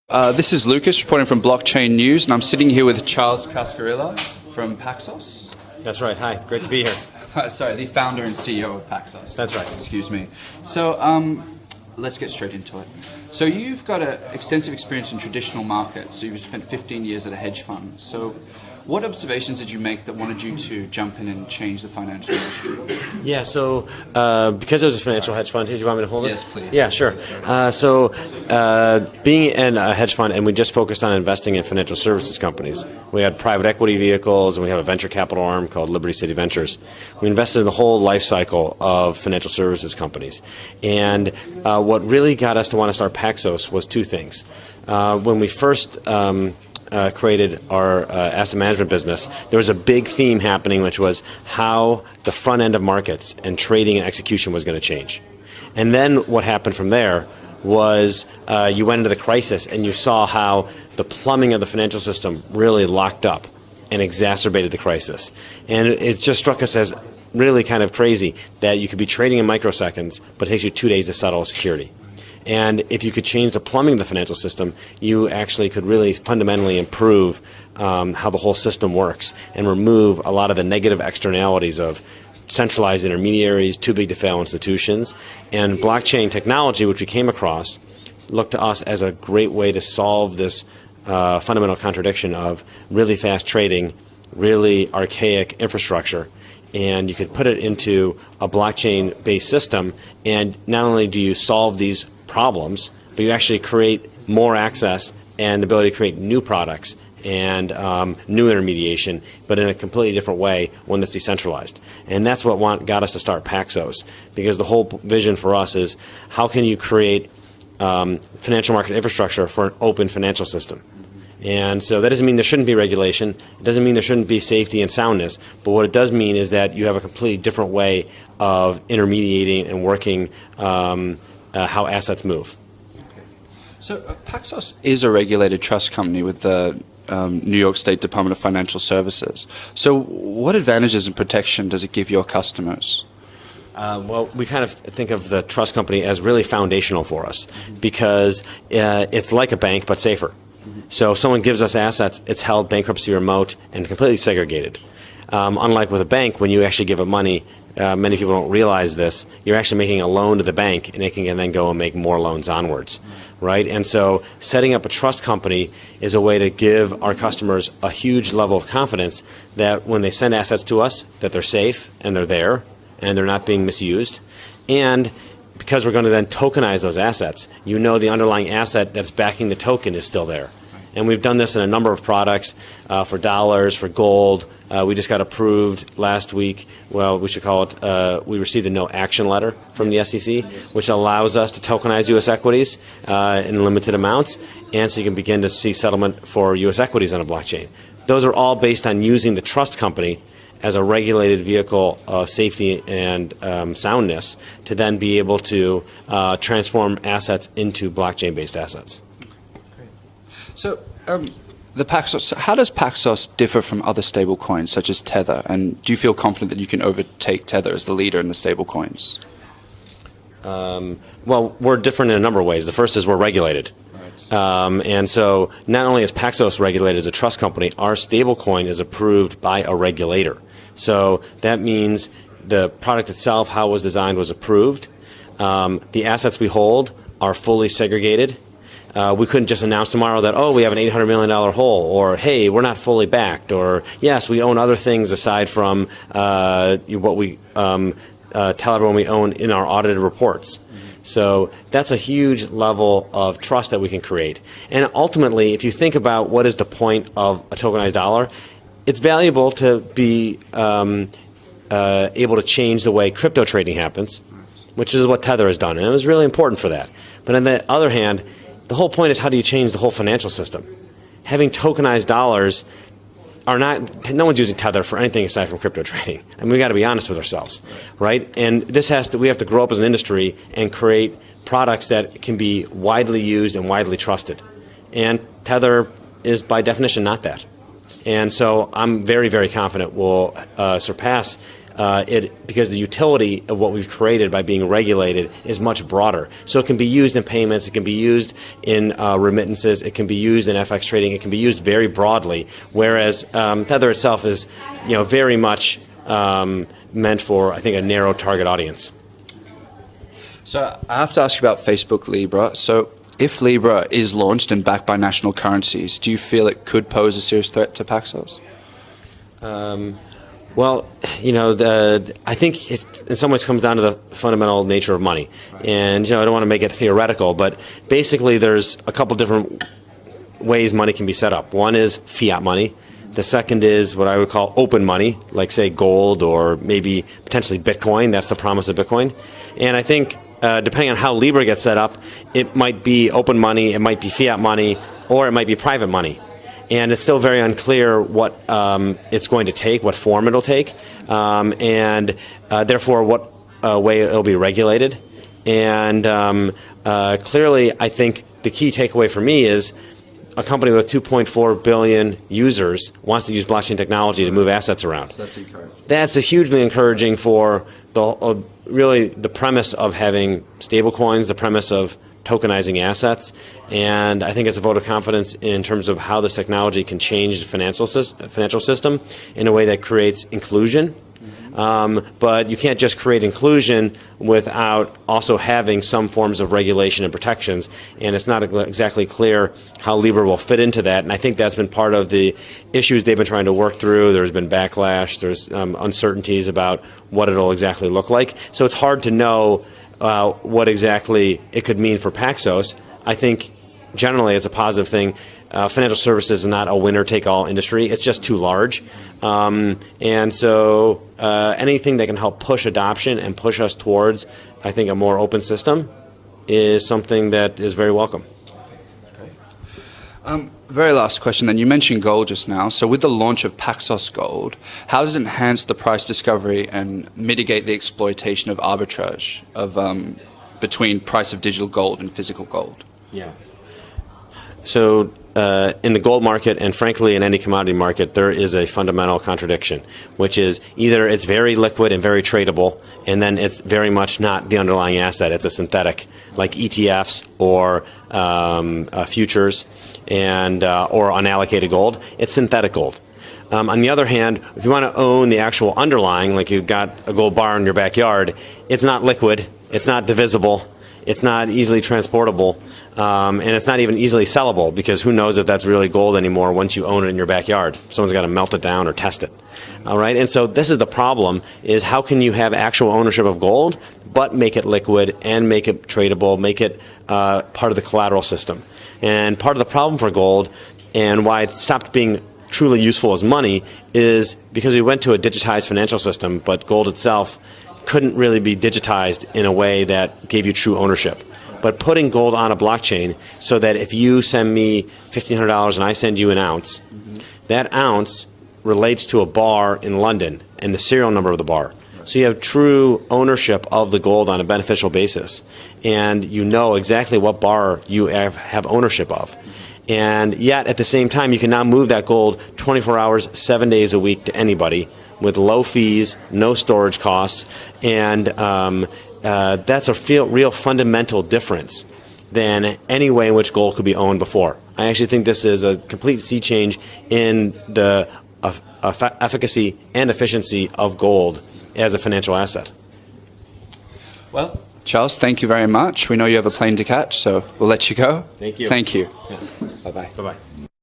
This is Lucas reporting from Blockchain.News, and I'm sitting here with Charles Cascarilla from Paxos. That's right. Hi, great to be here. Sorry, the founder and CEO of Paxos. That's right. Excuse me. So let's get straight into it. So you've got extensive experience in traditional markets. So you've spent 15 years at a hedge fund. So what observations did you make that wanted you to jump in and change the financial industry? Yeah, so because it was a financial hedge fund, do you want me to hold it? Yes, please. Yeah, sure. Being in a hedge fund, and we just focused on investing in financial services companies. We had private equity vehicles, and we have a venture capital arm called Liberty City Ventures. We invested in the whole life cycle of financial services companies. And what really got us to want to start Paxos was two things. When we first created our asset management business, there was a big theme happening, which was how the front end of markets and trading and execution was going to change. And then what happened from there was you went into the crisis and you saw how the plumbing of the financial system really locked up and exacerbated the crisis. And it just struck us as really kind of crazy that you could be trading in microseconds, but it takes you 2 days to settle a security. And if you could change the plumbing of the financial system, you actually could really fundamentally improve how the whole system works and remove a lot of the negative externalities of centralized intermediaries, too big to fail institutions. And blockchain technology, which we came across, looked to us as a great way to solve this fundamental contradiction of really fast trading, really archaic infrastructure. And you could put it into a blockchain-based system, and not only do you solve these problems, but you actually create more access and the ability to create new products and new intermediation, but in a completely different way, one that's decentralized. And that's what got us to start Paxos, because the whole vision for us is how can you create financial market infrastructure for an open financial system. And so that doesn't mean there shouldn't be regulation. It doesn't mean there shouldn't be safety and soundness. But what it does mean is that you have a completely different way of intermediating and working how assets move. Okay. So Paxos is a regulated trust company with the New York State Department of Financial Services. So what advantages and protection does it give your customers? Well, we kind of think of the trust company as really foundational for us, because it's like a bank but safer. So if someone gives us assets, it's held bankruptcy remote and completely segregated. Unlike with a bank, when you actually give it money, many people don't realize this, you're actually making a loan to the bank, and it can then go and make more loans onwards, right? And so setting up a trust company is a way to give our customers a huge level of confidence that when they send assets to us, that they're safe and they're there and they're not being misused. And because we're going to then tokenize those assets, you know the underlying asset that's backing the token is still there. And we've done this in a number of products for dollars, for gold. We just got approved last week. Well, we should call it, we received a no action letter from the SEC, which allows us to tokenize U.S. equities in limited amounts. And so you can begin to see settlement for U.S. equities on a blockchain. Those are all based on using the trust company as a regulated vehicle of safety and soundness to then be able to transform assets into blockchain-based assets. So, the Paxos, how does Paxos differ from other stablecoins such as Tether? And do you feel confident that you can overtake Tether as the leader in the stablecoins? Well, we're different in a number of ways. The first is we're regulated. Right. And so not only is Paxos regulated as a trust company, our stablecoin is approved by a regulator. So that means the product itself, how it was designed, was approved. The assets we hold are fully segregated. We couldn't just announce tomorrow that, oh, we have an $800 million hole, or, hey, we're not fully backed, or, yes, we own other things aside from what we tell everyone we own in our audited reports. So that's a huge level of trust that we can create. And ultimately, if you think about what is the point of a tokenized dollar, it's valuable to be able to change the way crypto trading happens, which is what Tether has done, and it was really important for that. But on the other hand, the whole point is, how do you change the whole financial system? Having tokenized dollars are not, no one's using Tether for anything aside from crypto trading. I mean, we got to be honest with ourselves, right? And this we have to grow up as an industry and create products that can be widely used and widely trusted. And Tether is by definition not that. And so I'm very, very confident we'll surpass because the utility of what we've created by being regulated is much broader. So it can be used in payments, it can be used in remittances, it can be used in FX trading, it can be used very broadly, whereas Tether itself is very much meant for, I think, a narrow target audience. So I have to ask you about Facebook Libra. So if Libra is launched and backed by national currencies, do you feel it could pose a serious threat to Paxos? Well, I think it in some ways comes down to the fundamental nature of money. Right. And, I don't want to make it theoretical, but basically there's a couple different ways money can be set up. One is fiat money. The second is what I would call open money, like, say, gold or maybe potentially Bitcoin. That's the promise of Bitcoin. And I think depending on how Libra gets set up, it might be open money, it might be fiat money, or it might be private money. And it's still very unclear what it's going to take, what form it'll take, and therefore what way it'll be regulated. And clearly, I think the key takeaway for me is a company with 2.4 billion users wants to use blockchain technology to move assets around. So that's encouraging. That's hugely encouraging for really the premise of having stablecoins, the premise of tokenizing assets, and I think it's a vote of confidence in terms of how this technology can change the financial system in a way that creates inclusion. But you can't just create inclusion without also having some forms of regulation and protections, and it's not exactly clear how Libra will fit into that, and I think that's been part of the issues they've been trying to work through. There's been backlash, there's uncertainties about what it'll exactly look like, so it's hard to know what exactly it could mean for Paxos. I think generally it's a positive thing. Financial services is not a winner-take-all industry. It's just too large. And so anything that can help push adoption and push us towards, I think, a more open system is something that is very welcome. Very last question then. You mentioned gold just now. So with the launch of Paxos Gold, how does it enhance the price discovery and mitigate the exploitation of arbitrage between price of digital gold and physical gold? Yeah. So in the gold market, and frankly in any commodity market, there is a fundamental contradiction, which is either it's very liquid and very tradable, and then it's very much not the underlying asset. It's a synthetic, like ETFs or futures and or unallocated gold. It's synthetic gold. On the other hand, if you want to own the actual underlying, like you've got a gold bar in your backyard, it's not liquid, it's not divisible, it's not easily transportable, and it's not even easily sellable, because who knows if that's really gold anymore once you own it in your backyard. Someone's got to melt it down or test it. All right, and so this is the problem, is how can you have actual ownership of gold but make it liquid and make it tradable, make it part of the collateral system. And part of the problem for gold, and why it stopped being truly useful as money, is because we went to a digitized financial system, but gold itself couldn't really be digitized in a way that gave you true ownership. But putting gold on a blockchain so that if you send me $1,500 and I send you an ounce, that ounce relates to a bar in London and the serial number of the bar. So you have true ownership of the gold on a beneficial basis, and you know exactly what bar you have ownership of. And yet at the same time, you can now move that gold 24 hours, 7 days a week to anybody with low fees, no storage costs, and that's a real fundamental difference than any way in which gold could be owned before. I actually think this is a complete sea change in the efficacy and efficiency of gold as a financial asset. Well, Charles, thank you very much. We know you have a plane to catch, so we'll let you go. Thank you. Thank you. Yeah. Bye-bye. Bye-bye.